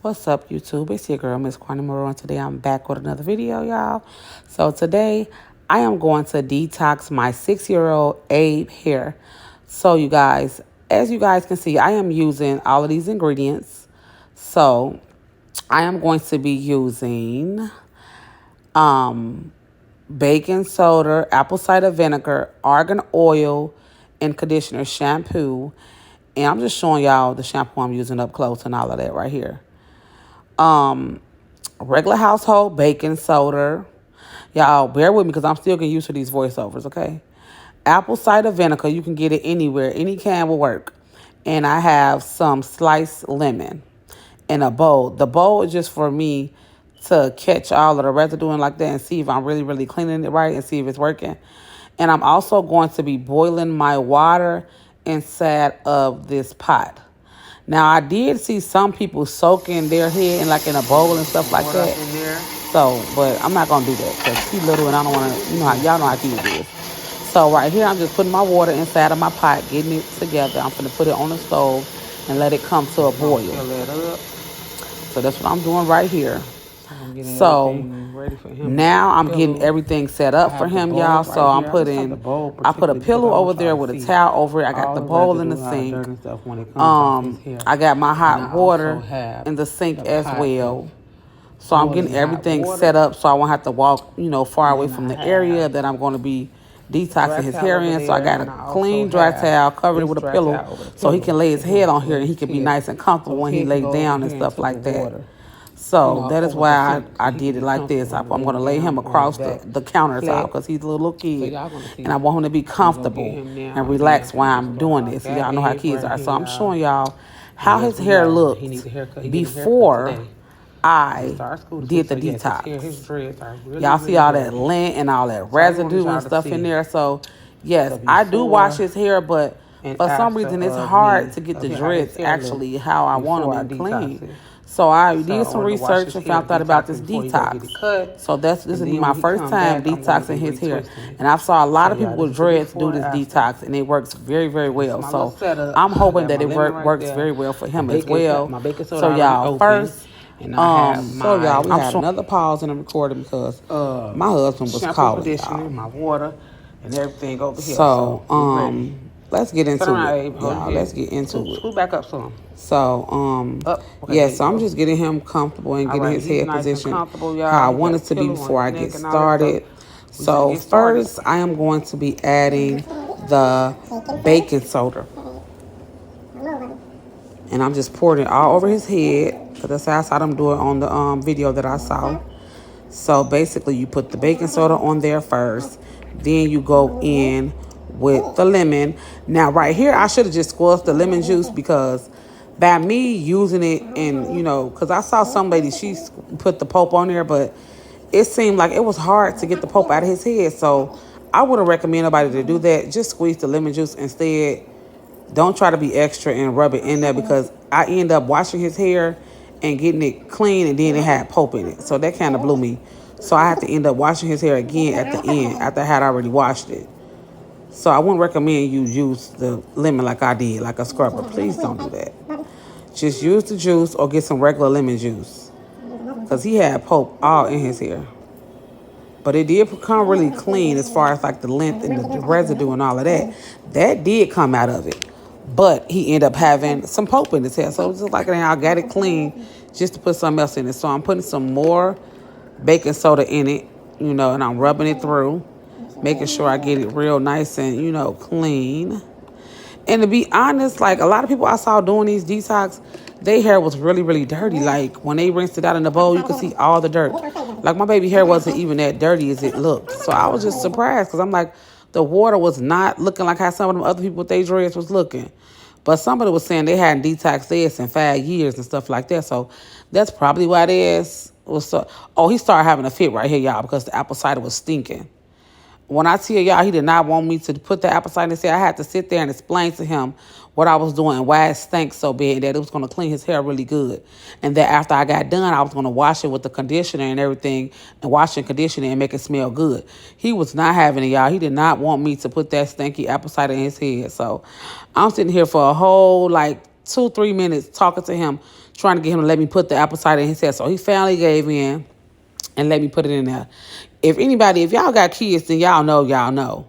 What's up, YouTube? It's your girl, Miss Quantum Moreau, and today I'm back with another video, y'all. So today, I am going to detox my 6-year-old Abe hair. So you guys, as you guys can see, I am using all of these ingredients. So I am going to be using baking soda, apple cider vinegar, argan oil, and conditioner shampoo. And I'm just showing y'all the shampoo I'm using up close and all of that right here. Regular household baking soda. Y'all bear with me because I'm still getting used to these voiceovers, okay? Apple cider vinegar, you can get it anywhere. Any can will work. And I have some sliced lemon in a bowl. The bowl is just for me to catch all of the residue and like that and see if I'm really cleaning it right and see if it's working. And I'm also going to be boiling my water inside of this pot. Now, I did see some people soaking their head in a bowl and stuff like that. So, but I'm not going to do that because he's little and I don't want to, y'all know how kids is. So right here, I'm just putting my water inside of my pot, getting it together. I'm going to put it on the stove and let it come to a boil. So that's what I'm doing right here. So now I'm getting everything set up for him, y'all. So I put a pillow over there with a towel over it. I got the bowl in the sink. I got my hot water in the sink as well. So I'm getting everything set up so I won't have to walk, far away from the area that I'm going to be detoxing his hair in. So I got a clean dry towel covered with a pillow so he can lay his head on here and he can be nice and comfortable when he lays down and stuff like that. So that is why I did it like this. I'm going to lay him across the countertop because he's a little kid. And I want him to be comfortable and relaxed while I'm doing this. Y'all know how kids are. So I'm showing y'all how his hair looked before I did the detox. Y'all see all that lint and all that residue and stuff in there. So, yes, I do wash his hair, but for some reason it's hard to get the dreads actually how I want them clean. So I did some research and found out about this detox. So this will be my first time detoxing his hair. And I saw a lot of people with dreads do this detox, and it works very well. So I'm hoping that it works very well for him as well. So y'all, first, we have another pause in the recording because my husband was calling y'all. My water and everything over here. So let's get into it. Y'all, let's get into it. Scoot back up some. So, so I'm just getting him comfortable and getting his head positioned how I want it to be before I get started. So first, I am going to be adding the baking soda. And I'm just pouring it all over his head because that's how I saw him do it on the video that I saw. So basically, you put the baking soda on there first. Then you go in with the lemon. Now, right here, I should have just squeezed the lemon juice because by me using it and, because I saw some lady, she put the pulp on there, but it seemed like it was hard to get the pulp out of his head. So I wouldn't recommend nobody to do that. Just squeeze the lemon juice instead. Don't try to be extra and rub it in there because I end up washing his hair and getting it clean and then it had pulp in it. So that kind of blew me. So I had to end up washing his hair again at the end after I had already washed it. So I wouldn't recommend you use the lemon like I did, like a scrubber. Please don't do that. Just use the juice or get some regular lemon juice because he had pulp all in his hair. But it did become really clean as far as like the length and the residue and all of that. That did come out of it. But he ended up having some pulp in his hair. So it was just like I got it clean just to put something else in it. So I'm putting some more baking soda in it, and I'm rubbing it through, making sure I get it real nice and, clean. And to be honest, like a lot of people I saw doing these detox, their hair was really dirty. Like when they rinsed it out in the bowl, you could see all the dirt. Like my baby hair wasn't even that dirty as it looked. So I was just surprised because I'm like, the water was not looking like how some of them other people with their dreads was looking. But somebody was saying they hadn't detoxed theirs in 5 years and stuff like that. So that's probably why theirs was so. Oh, he started having a fit right here, y'all, because the apple cider was stinking. When I tell y'all he did not want me to put the apple cider in his hair, I had to sit there and explain to him what I was doing and why it stank so bad, and that it was going to clean his hair really good. And that after I got done, I was going to wash it with the conditioner and everything and wash and condition it and make it smell good. He was not having it, y'all. He did not want me to put that stinky apple cider in his head. So I'm sitting here for a whole 2-3 minutes talking to him, trying to get him to let me put the apple cider in his hair. So he finally gave in and let me put it in there. If y'all got kids, then y'all know.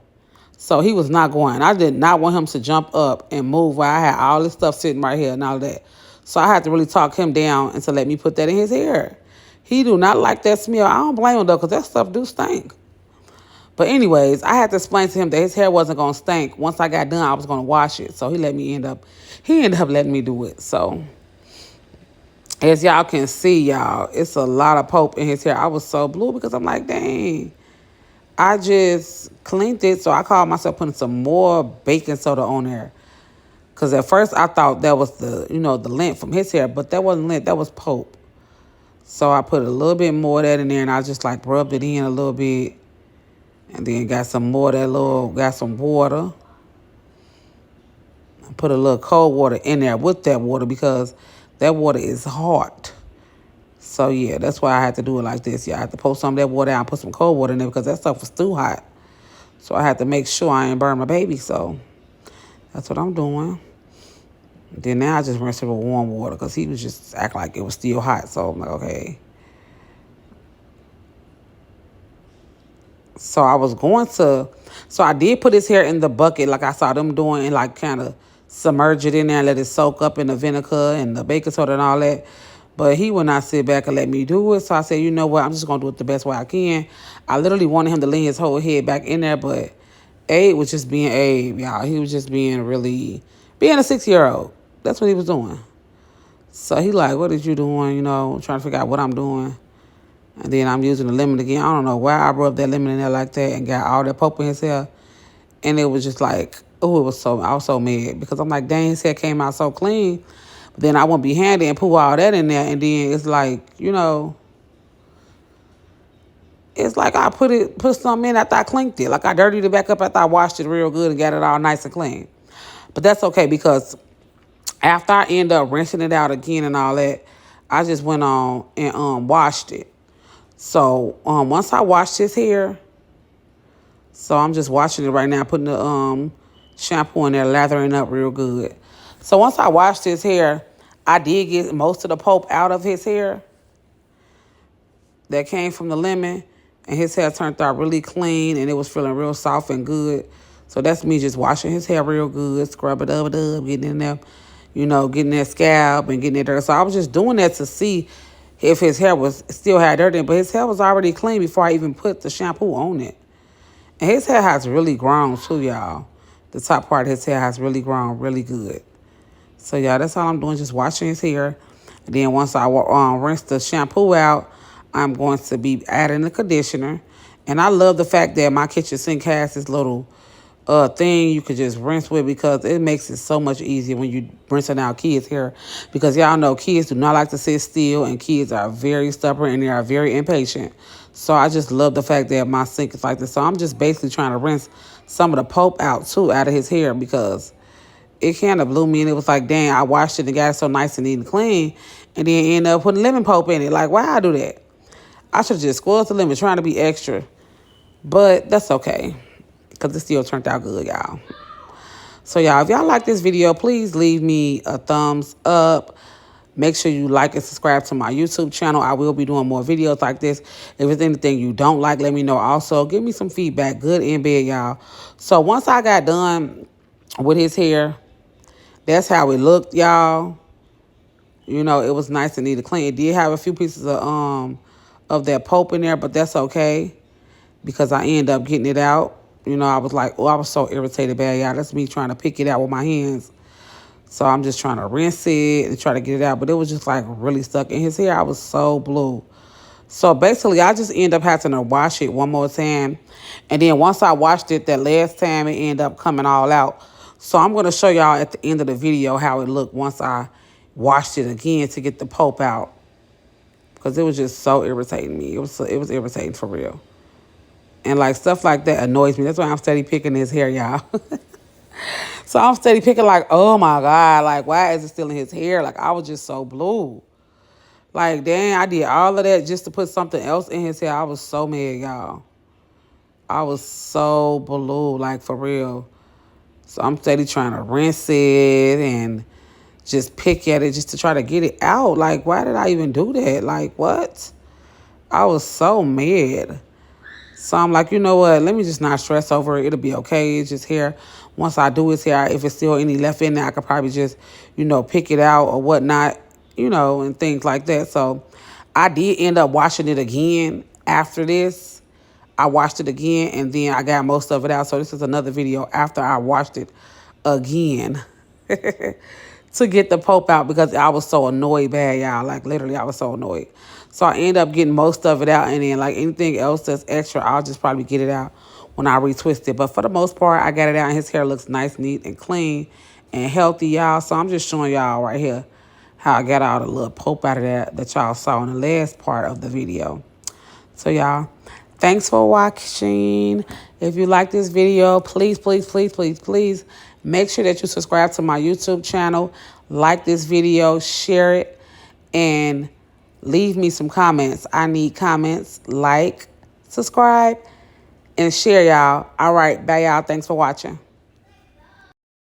So he was not going. I did not want him to jump up and move while I had all this stuff sitting right here and all that. So I had to really talk him down and to let me put that in his hair. He do not like that smell. I don't blame him though, because that stuff do stink. But anyways, I had to explain to him that his hair wasn't gonna stink. Once I got done, I was gonna wash it. So he ended up letting me do it. So as y'all can see, y'all, it's a lot of pulp in his hair. I was so blue because I'm like, dang. I just cleaned it, so I called myself putting some more baking soda on there. Because at first I thought that was the lint from his hair, but that wasn't lint, that was pulp. So I put a little bit more of that in there, and I just like rubbed it in a little bit. And then got some more of that got some water. I put a little cold water in there with that water because that water is hot. So yeah, that's why I had to do it like this. Yeah, I had to pour some of that water out and put some cold water in there because that stuff was too hot. So I had to make sure I ain't burn my baby. So that's what I'm doing. Then now I just rinse it with warm water because he was just acting like it was still hot. So I'm like, okay. So I did put his hair in the bucket like I saw them doing and like kind of submerge it in there and let it soak up in the vinegar and the baking soda and all that. But he would not sit back and let me do it. So I said, you know what? I'm just going to do it the best way I can. I literally wanted him to lean his whole head back in there, but Abe was just being Abe, y'all. He was just being a 6-year-old. That's what he was doing. So he like, what is you doing? Trying to figure out what I'm doing. And then I'm using the lemon again. I don't know why I rubbed that lemon in there like that and got all that pulp in his hair. And it was just like, I was so mad because I'm like, dang, his hair came out so clean. But then I wouldn't be handy and put all that in there. And then it's like, it's like I put something in after I cleaned it. Like I dirtied it back up after I washed it real good and got it all nice and clean. But that's okay because after I end up rinsing it out again and all that, I just went on and washed it. So once I washed his hair, so I'm just washing it right now, putting the shampoo in there, lathering up real good. So once I washed his hair, I did get most of the pulp out of his hair that came from the lemon, and his hair turned out really clean, and it was feeling real soft and good. So that's me just washing his hair real good, scrub it up, getting in there, getting that scalp and getting it there. So I was just doing that to see if his hair still had dirt in it, but his hair was already clean before I even put the shampoo on it. And his hair has really grown too, y'all. The top part of his hair has really grown really good. So, y'all, that's all I'm doing, just washing his hair. And then once I rinse the shampoo out, I'm going to be adding the conditioner. And I love the fact that my kitchen sink has this little thing you could just rinse with because it makes it so much easier when you rinsing out kids' hair. Because y'all know kids do not like to sit still and kids are very stubborn and they are very impatient. So I just love the fact that my sink is like this. So I'm just basically trying to rinse some of the pulp out too out of his hair because it kind of blew me and it was like, dang, I washed it and got it so nice and neat and clean and then end up putting lemon pulp in it. Like, why I do that? I should just squeeze the lemon trying to be extra. But that's okay because it still turned out good, y'all. So, y'all, if y'all like this video, please leave me a thumbs up. Make sure you like and subscribe to my YouTube channel. I will be doing more videos like this. If there's anything you don't like, let me know. Also, give me some feedback, good and bad, y'all. So, once I got done with his hair, that's how it looked, y'all. It was nice and neat and clean. It did have a few pieces of that pulp in there, but that's okay because I ended up getting it out. I was like, I was so irritated bad, y'all. That's me trying to pick it out with my hands. So I'm just trying to rinse it and try to get it out. But it was just like really stuck in his hair. I was so blue. So basically, I just end up having to wash it one more time. And then once I washed it that last time, it ended up coming all out. So I'm going to show y'all at the end of the video how it looked once I washed it again to get the pulp out. Because it was just so irritating me. It was irritating for real. And like stuff like that annoys me. That's why I'm steady picking his hair, y'all. So I'm steady picking like, oh my God, like why is it still in his hair? Like I was just so blue. Like, dang, I did all of that just to put something else in his hair. I was so mad, y'all. I was so blue, like for real. So I'm steady trying to rinse it and just pick at it just to try to get it out. Like, why did I even do that? Like, what? I was so mad. So I'm like, you know what? Let me just not stress over it. It'll be okay. It's just here. Once I do it's here. If it's still any left in there, I could probably just, pick it out or whatnot, and things like that. So I did end up washing it again after this. I washed it again, and then I got most of it out. So this is another video after I washed it again to get the pulp out because I was so annoyed bad, y'all. Like, literally, I was so annoyed. So I end up getting most of it out, and then, like, anything else that's extra, I'll just probably get it out when I retwist it. But for the most part, I got it out, and his hair looks nice, neat, and clean and healthy, y'all. So I'm just showing y'all right here how I got all the little pulp out of that y'all saw in the last part of the video. So, y'all, thanks for watching. If you like this video, please, please, please, please, please make sure that you subscribe to my YouTube channel, like this video, share it, and leave me some comments. I need comments, like, subscribe, and share, y'all. All right, bye, y'all. Thanks for watching.